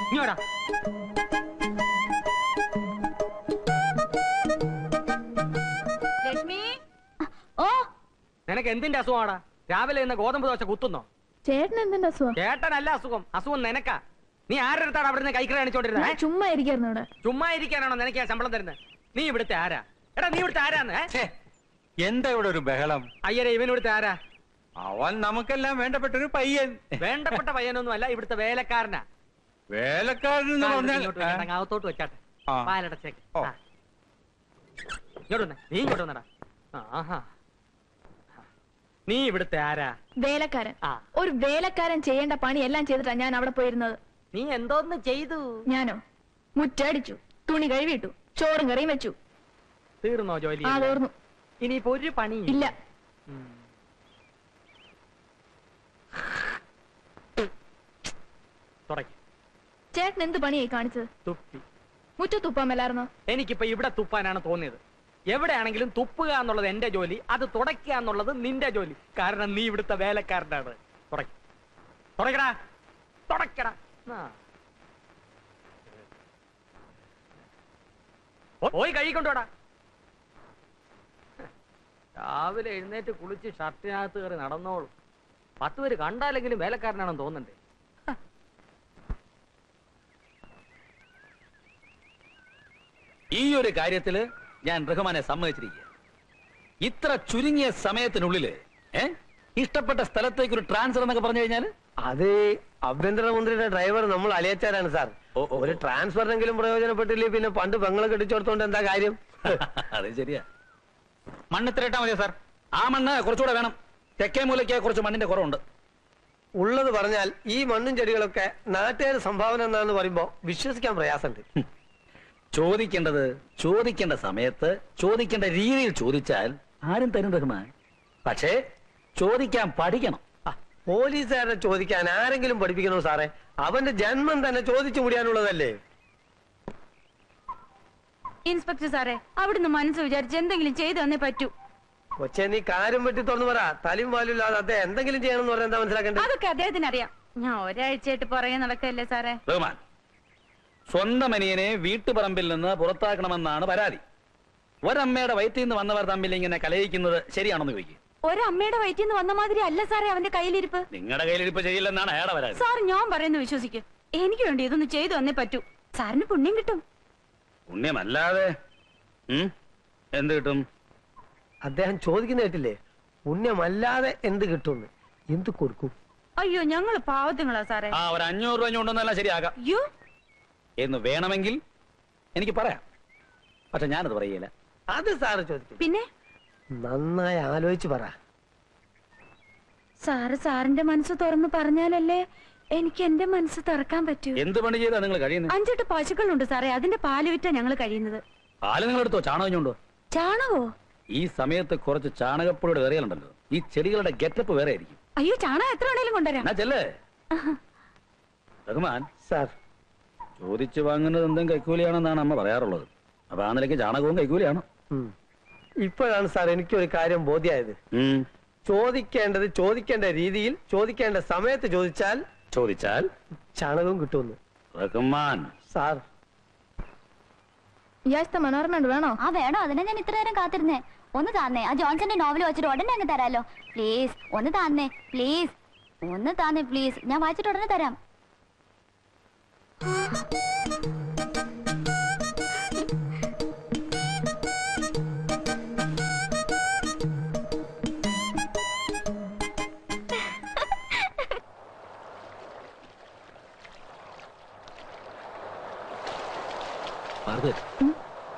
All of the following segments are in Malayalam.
ഇങ്ങോട്ടാ. ലക്ഷ്മി, ഓ നിനക്ക് എന്തിന്റെ അസുഖമാടാ? രാവിലെ ഇന്ന് ഗോതമ്പ് ദോശ കുത്തുന്നോ? ചേട്ടൻ എന്തിന്റെ അസുഖം? ചേട്ടനല്ല അസുഖം, അസുഖം നിനക്കാ. നീ ആരുടെ അടുത്താണ് അവിടെ നിന്ന് കൈക്കറി കാണിച്ചോണ്ടിരുന്നത്? ചുമ്മാ ഇരിക്കായിരുന്നു ഇവിടെ. ചുമ്മാ ഇരിക്കാനാണോ നിനക്ക് ഞാൻ ശമ്പളം തരുന്നത്? നീ ഇവിടുത്തെ ആരാ? എടാ നീ ഇവിടുത്തെ ആരാന്ന്? എന്താ ഇവിടെ ഒരു ബഹളം? അയ്യരെ, ഇവൻ ഇവിടുത്തെ ആരാ? അവൻ നമുക്കെല്ലാം വേണ്ടപ്പെട്ട ഒരു പയ്യൻ. വേണ്ടപ്പെട്ട പയ്യനൊന്നും അല്ല, ഇവിടുത്തെ വേലക്കാരനാ. വേലക്കാരൻ എന്ന് പറഞ്ഞാൽ അകത്തോട്ട് വെച്ചാട്ടെ. പാലടച്ചേക്ക്. ഇങ്ങോട്ട് വന്നേ, നീ ഇങ്ങോട്ട് വന്നടാ. ആഹാ, നീ ഇവിടുത്തെ ആരാ? വേലക്കാരൻ. ഒരു വേലക്കാരൻ ചെയ്യേണ്ട പണി എല്ലാം ചെയ്തിട്ടാ ഞാൻ അവിടെ പോയിരുന്നത്. നീ എന്തോന്ന് ചെയ്തു? ഞാനോ? മുറ്റടിച്ചു, തുണി കഴുകിയിട്ടു, ചോറും കറിയും വെച്ചു. തീർന്നോ ജോലി? ആ, തീർന്നു. ഇനിയിപ്പോ ഒരു പണി ഇല്ല. ചേട്ടൻ എന്ത് പണിയായി കാണിച്ചത്? തുപ്പി. മുറ്റത്ത് തുപ്പാമല്ലായിരുന്നോ? എനിക്കിപ്പോ ഇവിടെ തുപ്പാനാണ് തോന്നിയത്. എവിടെയാണെങ്കിലും തുപ്പുക എന്നുള്ളത് എന്റെ ജോലി, അത് തുടയ്ക്കുക എന്നുള്ളത് നിന്റെ ജോലി. കാരണം നീ ഇവിടുത്തെ വേലക്കാരനാണ്. തുടക്കടാ, തുടക്കടാ. പോയി കഴിക്കൊണ്ടോടാ. രാവിലെ എഴുന്നേറ്റ് കുളിച്ച് ഷർട്ടിനകത്ത് കയറി നടന്നോളൂ. 10 പേര് കണ്ടാലെങ്കിലും വേലക്കാരനാണെന്ന് തോന്നണ്ടേ? ഈ ഒരു കാര്യത്തില് ഞാൻ റഹ്മാനെ സമ്മതിച്ചിരിക്കുക. ഇത്ര ചുരുങ്ങിയ സമയത്തിനുള്ളില് ഇഷ്ടപ്പെട്ട സ്ഥലത്തേക്ക് ഒരു ട്രാൻസ്ഫർ എന്നൊക്കെ പറഞ്ഞു കഴിഞ്ഞാൽ അത് ആഭ്യന്തരമന്ത്രിയുടെ ഡ്രൈവർ നമ്മൾ അലിയച്ചാരാണ് സാർ. ഒരു ട്രാൻസ്ഫറിനെങ്കിലും പ്രയോജനപ്പെട്ടില്ലേ പിന്നെ പണ്ട് പെങ്ങളെ കെട്ടിച്ചോടത്തോണ്ട് എന്താ കാര്യം? അതെ, ശരിയാ. മണ്ണ് ഇത്ര ഇട്ടാ മതിയോ സാർ? ആ മണ്ണ് കുറച്ചുകൂടെ വേണം. തെക്കേ മൂലയ്ക്ക് കുറച്ച് മണ്ണിന്റെ കുറവുണ്ട്. ഉള്ളത് പറഞ്ഞാൽ ഈ മണ്ണും ചെടികളൊക്കെ നാട്ടുകാർ സംഭാവന എന്നാന്ന് പറയുമ്പോ വിശ്വസിക്കാൻ പ്രയാസമുണ്ട്. ചോദിക്കേണ്ടത് ചോദിക്കേണ്ട സമയത്ത് ചോദിക്കേണ്ട രീതിയിൽ ചോദിച്ചാൽ ആരും തരും റഹ്മാൻ. പക്ഷേ ചോദിക്കാൻ പഠിക്കണം. പോലീസുകാരെ ചോദിക്കാൻ ആരെങ്കിലും പഠിപ്പിക്കണോ സാറേ? അവന്റെ ജന്മം തന്നെ ചോദിച്ചു മുടിയാനുള്ളതല്ലേ? ഇൻസ്പെക്ടർ സാറേ, അവിടുന്ന് മനസ്സ് വിചാരിച്ച് എന്തെങ്കിലും ചെയ്തു തന്നേ പറ്റൂ. കൊച്ചെ, നീ കാര്യം വെട്ടി തുറന്നു പറ. തലയും വാലില്ലാതെ അദ്ദേഹം എന്തെങ്കിലും ചെയ്യണമെന്ന് പറഞ്ഞാൽ എന്താ മനസ്സിലാക്കേണ്ടത്? അതൊക്കെ അദ്ദേഹത്തിന് അറിയാം. ഞാൻ ഒരാഴ്ചയായിട്ട് പുറകെ നടക്കല്ലേ സാറേ. റഹ്മാൻ, സ്വന്തം അനിയനെ വീട്ടുപറമ്പിൽ നിന്ന് പുറത്താക്കണമെന്നാണ് പരാതി. ഒരമ്മയുടെ വയറ്റിൽ നിന്ന് വന്നവർ തമ്മിൽ ഇങ്ങനെ കലയിക്കുന്നത് ശരിയാണെന്ന് ചോദിക്കും. ഒരമ്മയുടെ വയറ്റിൽ നിന്ന് വന്ന മാതിരി അല്ല സാറേ അവന്റെ കയ്യിലിരിപ്പ്. നിങ്ങളുടെ കയ്യിലിരിപ്പ് ചെയ്യില്ലെന്നാണ് അയാളുടെ പരാതി. സാർ, ഞാൻ പറയുന്നത് വിശ്വസിക്കും. എനിക്ക് വേണ്ടി ഇതൊന്ന് ചെയ്തു തന്നേ പറ്റൂ. സാറിന് പുണ്യം കിട്ടും. പുണ്യമല്ലാതെ എന്ത് കിട്ടും? അദ്ദേഹം ചോദിക്കുന്ന കേട്ടില്ലേ? പുണ്യമല്ലാതെ എന്ത് കിട്ടുമെന്ന്. എന്ത് കൊടുക്കും? അയ്യോ, ഞങ്ങള് പാവത്തുങ്ങളാ സാറേ. ആ, ഒരു 500 രൂപ കൊണ്ടൊന്നെല്ലാം ശരിയാകാം എന്ന് വേണമെങ്കിൽ എനിക്ക് പറയാം. പക്ഷെ ഞാനത് പറയില്ല. അത് സാറ് ചോദിക്കും. പിന്നെ നന്നായി ആലോചിച്ച് പറ. സാറ് സാറിന്റെ മനസ്സ് തുറന്ന് പറഞ്ഞാലല്ലേ എനിക്ക് എന്റെ മനസ്സ് തുറക്കാൻ പറ്റൂ. എന്ത് പണി ചെയ്താ നിങ്ങൾ കഴിയുന്നത്? 5-8 പശുക്കളുണ്ട് സാറേ. അതിന്റെ പാല് വിറ്റാ ഞങ്ങൾ കഴിയുന്നത്. പാല് നിങ്ങൾ എടുത്തോ? ചാണകഞ്ഞുണ്ടോ? ചാണകോ? ഈ സമയത്ത് കുറച്ച് ചാണകപ്പൊടിയുടെ കറികളുണ്ടല്ലോ. ഈ ചെടികളുടെ ഗെറ്റപ്പ് വേറെ ആയിരിക്കും. അയ്യോ, ചാണകം എത്ര വേണേലും കൊണ്ടുവരാം. റഹ്മാൻ സാർ, ചോദിച്ചു വാങ്ങുന്നത് എന്തും കൈക്കൂലിയാണെന്നാണ് അമ്മ പറയാറുള്ളത്. അപ്പൊ ആ നിലയ്ക്ക് ചാണകവും കൈക്കൂലിയാണ്. ഇപ്പോഴാണ് സാർ എനിക്കൊരു കാര്യം ബോധ്യമായത്. ചോദിക്കേണ്ടത് ചോദിക്കേണ്ട രീതിയിൽ ചോദിക്കേണ്ട സമയത്ത് ചോദിച്ചാൽ ചാണകവും കിട്ടുമെന്ന്. റഹ്മാൻ സാർ, മനോരമ വേണോ? ആ വേണോ? അതിനെ ഞാൻ ഇത്ര നേരം കാത്തിരുന്നേ. ഒന്ന് താന്നേ. ആ ജോൺസന്റെ നോവൽ വായിച്ചിട്ട് ഉടനെ അങ്ങ് തരാലോ. പ്ലീസ് ഒന്ന് താന്നേ. പ്ലീസ് ഒന്ന് താന്നേ. പ്ലീസ്, ഞാൻ വായിച്ചിട്ട് ഉടനെ തരാം.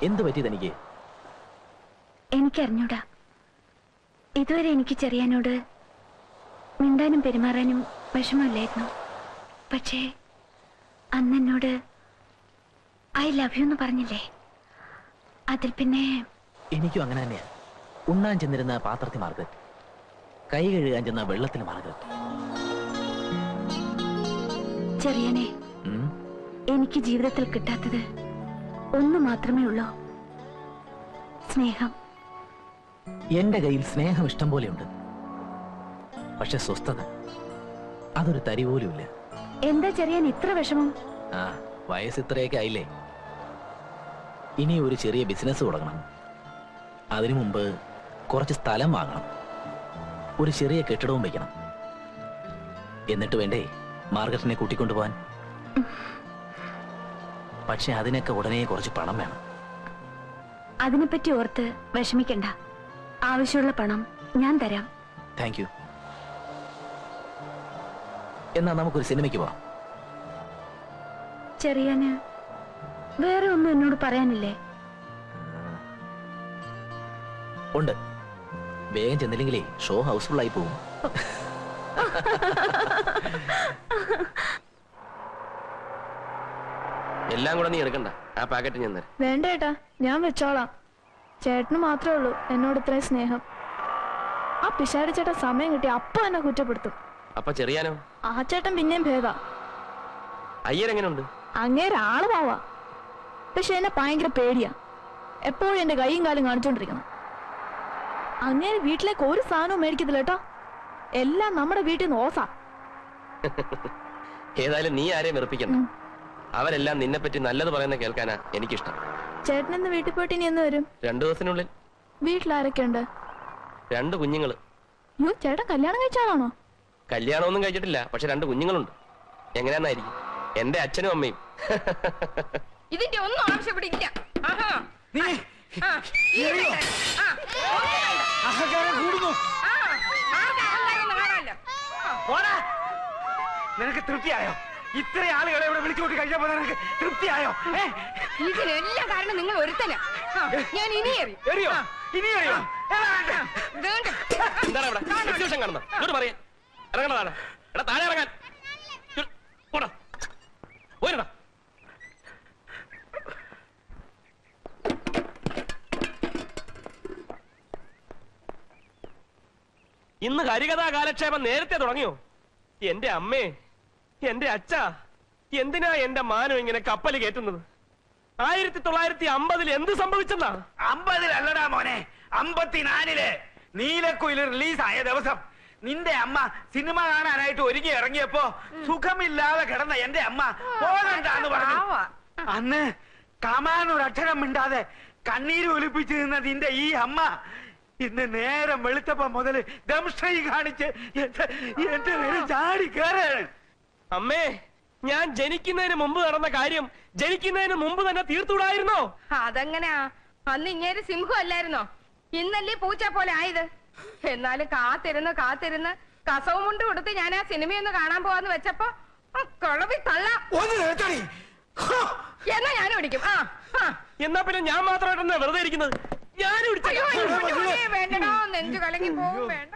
എന്ത് പറ്റി തനിക്ക്? എനിക്കറിഞ്ഞൂടാ. ഇതുവരെ എനിക്ക് ചെറിയാനോട് മിണ്ടാനും പെരുമാറാനും വിഷമമില്ലായിരുന്നു. പക്ഷേ അന്നെന്നോട് ഐ ലവ് യു എന്ന് പറഞ്ഞില്ലേ, അതിൽ പിന്നെ എനിക്കും അങ്ങനെ തന്നെയാ. ഉണ്ണാൻ ചെന്നിരുന്ന പാത്രത്തിൽ മാർഗരറ്റ്, കൈ കഴുകാൻ ചെന്ന വെള്ളത്തിൽ മാർഗരറ്റ്. ചെറിയനെ, എനിക്ക് ജീവിതത്തിൽ കിട്ടാത്തത് ഒന്ന് മാത്രമേ ഉള്ളൂ. സ്നേഹം. എന്റെ കയ്യിൽ സ്നേഹം ഇഷ്ടം പോലെയുണ്ട്. പക്ഷെ സ്വസ്ഥത അതൊരു തരി പോലുമില്ല. എന്താ ചെറിയാൻ ഇത്ര വിഷമം? ആ, വയസ്സ് ഇത്രയൊക്കെ ആയില്ലേ. ഇനി ഒരു ചെറിയ ബിസിനസ് തുടങ്ങണം. അതിനു മുമ്പ് കുറച്ച് സ്ഥലം വാങ്ങണം. ഒരു ചെറിയ കെട്ടിടവും വയ്ക്കണം. എന്നിട്ട് വേണ്ടേ മാർഗരറ്റിനെ കൂട്ടിക്കൊണ്ടുപോവാൻ. പക്ഷെ അതിനൊക്കെ ഉടനെ കുറച്ച് പണം വേണം. അതിനെപ്പറ്റി ഓർത്ത് വിഷമിക്കണ്ട. ആവശ്യമുള്ള പണം ഞാൻ തരാം. Thank you. എന്നാ നമുക്കൊരു സിനിമയ്ക്ക് പോവാം. ചെറിയാന് വേറെ ഒന്നും എന്നോട് പറയാനില്ലേ? ഉണ്ട്. വേഗം ചെന്നില്ലെങ്കിലേ ഷോ ഹൗസ്ഫുൾ ആയി പോകും. എല്ലാം കൂടെ നീ എടുക്കണ്ട, ആ പാക്കറ്റ് ഞാൻ തരാം. വേണ്ട ഏട്ടാ, ഞാൻ വെച്ചോളാം. ചേട്ടന് മാത്രമേ ഉള്ളൂ എന്നോട് ഇത്രയും സ്നേഹം. ആ പിശാരി ചേട്ടൻ സമയം കിട്ടി അപ്പൊ എന്നെ കുറ്റപ്പെടുത്തും. അപ്പൊ ചെറിയാനോ? ആ ചേട്ടൻ പിന്നെയും ഭേദാ. അയ്യരെങ്ങനെയുണ്ട്? അങ്ങേരെ ആള് പാവാ. പക്ഷെ എന്നെ ഭയങ്കര പേടിയാ. എപ്പോഴും എന്റെ കൈയും കാലും കാണിച്ചോണ്ടിരിക്കണം. അങ്ങേര് വീട്ടിലേക്ക് ഒരു സാധനവും മേടിക്കത്തില്ല കേട്ടോ. എല്ലാം നമ്മുടെ വീട്ടിൽ നിന്ന് ഓസാ. ഏതായാലും നീ ആരെയും വെറുപ്പിക്കണ്ട. അവരെല്ലാം നിന്നെ പറ്റി നല്ലത് പറയുന്ന കേൾക്കാനാ എനിക്കിഷ്ടം. ചേട്ടൻ ഇന്ന് വീട്ടിൽ പോയിട്ട് ഇനി എന്ന് വരും? 2 ദിവസത്തിനുള്ളിൽ. വീട്ടിലാരൊക്കെ ഉണ്ട്? 2 കുഞ്ഞുങ്ങള്. യോ, ചേട്ടൻ കല്യാണം കഴിച്ചാണോ? കല്യാണമൊന്നും കഴിച്ചിട്ടില്ല, പക്ഷെ 2 കുഞ്ഞുങ്ങളുണ്ട്. എങ്ങനെയാന്നായിരിക്കും? എന്റെ അച്ഛനും അമ്മയും. ഇതിന്റെ ഒന്നും ആവശ്യപ്പെടില്ല. നിനക്ക് തൃപ്തിയായോ? ഇത്ര ആളുകളെ ഇവിടെ വിളിച്ചുകൂട്ടി കഴിഞ്ഞപ്പോ നിനക്ക് തൃപ്തിയായോ? ഇതിനെല്ലാം കാരണം നിങ്ങൾ ഒരുത്തനാ. ഞാൻ ഇനി എറിയോ? ഇനി എറിയോ? എന്താണ് ഇവിടെ എക്സിബിഷൻ കാണുന്നത്? ഇങ്ങോട്ട് പറയാ, ഇറങ്ങണതാണ്. എടാ താഴെ ഇറങ്ങാൻ. പോരടാ. ഇന്ന് ഹരികഥാ കാലക്ഷേപം നേരത്തെ തുടങ്ങിയോ? എന്റെ അമ്മേ, എന്റെ അച്ഛ, എന്തിനാ എന്റെ മാനം ഇങ്ങനെ കപ്പൽ കയറ്റുന്നത്? 1950 എന്ത് സംഭവിച്ചെന്നാ? 50 മോനെ, 54 നീലക്കുയിൽ റിലീസായ ദിവസം നിന്റെ അമ്മ സിനിമ കാണാനായിട്ട് ഒരുങ്ങി ഇറങ്ങിയപ്പോ സുഖമില്ലാതെ കിടന്ന എന്റെ അമ്മ പോകണ്ടാന്ന് പറഞ്ഞു. അന്ന് കമാനൊരക്ഷരം മിണ്ടാതെ കണ്ണീര് ഒലിപ്പിച്ചു നിന്ന നിന്റെ ഈ അമ്മ ഇന്ന് നേരം വെളുത്തപ്പോ മുതല് ദംഷ്ട്രീ കാണിച്ച് എന്റെ നേരെ ചാടി കയറാണ്. അമ്മേ, ഞാൻ ജനിക്കുന്നതിന് മുമ്പ് നടന്ന കാര്യം ജനിക്കുന്നതിന് മുമ്പ് തന്നെ തീർത്തുകൂടായിരുന്നോ? അതെങ്ങനെയാ? അന്ന് ഇങ്ങേര് സിംഹം അല്ലായിരുന്നോ? ഇന്നല്ലേ പൂച്ച പോലെ ആയത്. എന്നാലും കാത്തിരുന്ന് കസവും കൊണ്ട് കൊടുത്ത് ഞാൻ ആ സിനിമയൊന്ന് കാണാൻ പോവാന്ന് വെച്ചപ്പോ കുളവി തള്ള. എന്നാ ഞാൻ പിടിക്കും. എന്നാ പിന്നെ ഞാൻ മാത്രമായിട്ടെന്നാ വെറുതെ ഇരിക്കുന്നത്? ഞാൻ വേണ്ടടോ, നെഞ്ചു കലങ്ങി പോവും. വേണ്ട.